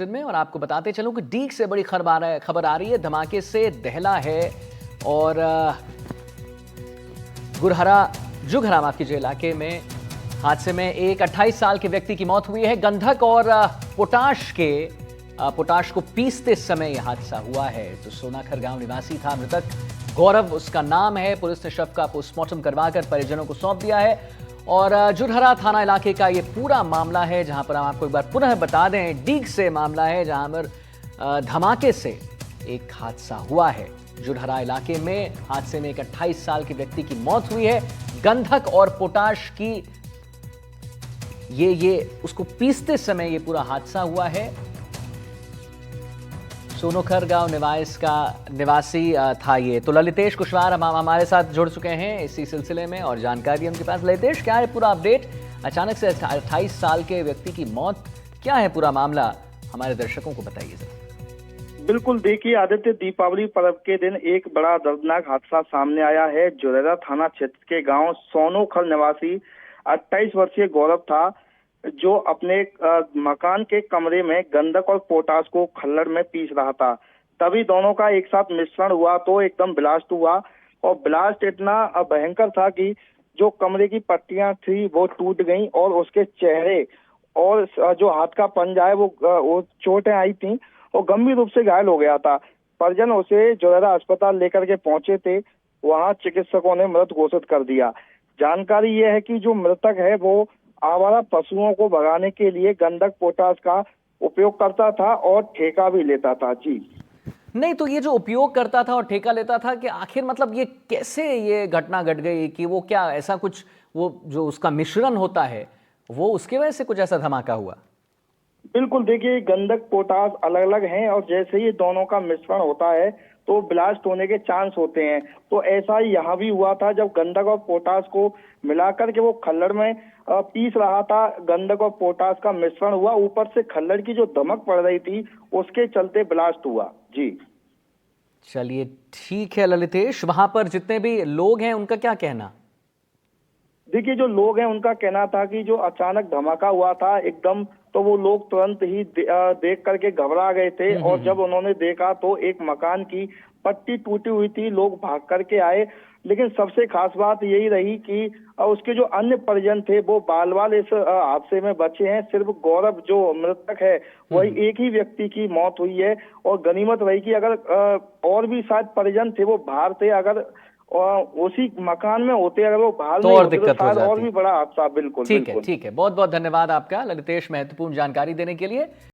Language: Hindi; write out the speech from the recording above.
में और आपको बताते चलूं कि डीग से बड़ी खबर आ रही है। धमाके से दहला है और जुगहरा माफ कीजिए इलाके में हादसे में एक 28 साल के व्यक्ति की मौत हुई है। गंधक और पोटाश को पीसते समय यह हादसा हुआ है। तो सोनाखर गांव निवासी था मृतक, गौरव उसका नाम है। पुलिस ने शव का पोस्टमार्टम करवाकर परिजनों को सौंप दिया है और जुरहरा थाना इलाके का ये पूरा मामला है, जहां पर हम आपको एक बार पुनः बता दें, डीग से मामला है जहां पर धमाके से एक हादसा हुआ है। जुरहरा इलाके में हादसे में एक 28 साल के व्यक्ति की मौत हुई है। गंधक और पोटाश की ये उसको पीसते समय ये पूरा हादसा हुआ है। सोनोखर गांव निवासी था ये। तो ललितेश कुशवाहा हमारे साथ जुड़ चुके हैं इसी सिलसिले में और जानकारी उनके पास। ललितेश, क्या है पूरा अपडेट? अचानक से 28 साल के व्यक्ति की मौत, क्या है पूरा मामला, हमारे दर्शकों को बताइए जरा। बिल्कुल, देखिए आदित्य, दीपावली पर्व के दिन एक बड़ा दर्दनाक हादसा सामने आया है। जुरहरा थाना क्षेत्र के गांव सोनोखर निवासी 28 वर्षीय गौरव था, जो अपने मकान के कमरे में गंधक और पोटाश को खल्लड़ में पीस रहा था। तभी दोनों का एक साथ मिश्रण हुआ तो एकदम ब्लास्ट हुआ और ब्लास्ट इतना भयंकर था कि जो कमरे की पट्टियां थी वो टूट गईं और उसके चेहरे और जो हाथ का पंजा है वो चोटें आई थी और गंभीर रूप से घायल हो गया था। परिजन उसे जुरहरा अस्पताल लेकर के पहुंचे थे, वहां चिकित्सकों ने मृत घोषित कर दिया। जानकारी यह है कि जो मृतक है वो आवारा पशुओं को भगाने के लिए गंधक पोटाश का उपयोग करता था और ठेका भी लेता था। जी नहीं, तो ये जो उपयोग करता था और ठेका लेता था, कि आखिर मतलब ये कैसे ये घटना घट गई कि वो क्या ऐसा कुछ, वो जो उसका मिश्रण होता है वो उसकी वजह से कुछ ऐसा धमाका हुआ? बिल्कुल, देखिए गंधक पोटाश अलग अलग हैं और जैसे ही दोनों का मिश्रण होता है तो ब्लास्ट होने के चांस होते हैं। तो ऐसा ही यहाँ भी हुआ था, जब गंधक और पोटाश को मिलाकर के वो खल्लड़ में पीस रहा था। गंधक और पोटाश का मिश्रण हुआ, ऊपर से खल्लड़ की जो दमक पड़ रही थी उसके चलते ब्लास्ट हुआ। जी चलिए ठीक है ललितेश, वहां पर जितने भी लोग हैं उनका क्या कहना? देखिए, जो लोग हैं उनका कहना था कि जो अचानक धमाका हुआ था एकदम, तो वो लोग तुरंत ही देख करके घबरा गए थे और जब उन्होंने देखा तो एक मकान की पट्टी टूटी हुई थी, लोग भाग करके आए। लेकिन सबसे खास बात यही रही कि उसके जो अन्य परिजन थे वो बाल बाल इस हादसे में बचे हैं। सिर्फ गौरव जो मृतक है वही एक ही व्यक्ति की मौत हुई है और गनीमत रही कि अगर और भी शायद परिजन थे वो बाहर थे, अगर उसी मकान में होते, अगर वो बाहर तो नहीं और होते तो दिक्कत हो शायद जाती। और भी बड़ा हादसा। बिल्कुल ठीक है, बिल्कुल। ठीक है, बहुत बहुत धन्यवाद आपका ललितेश, महत्वपूर्ण जानकारी देने के लिए।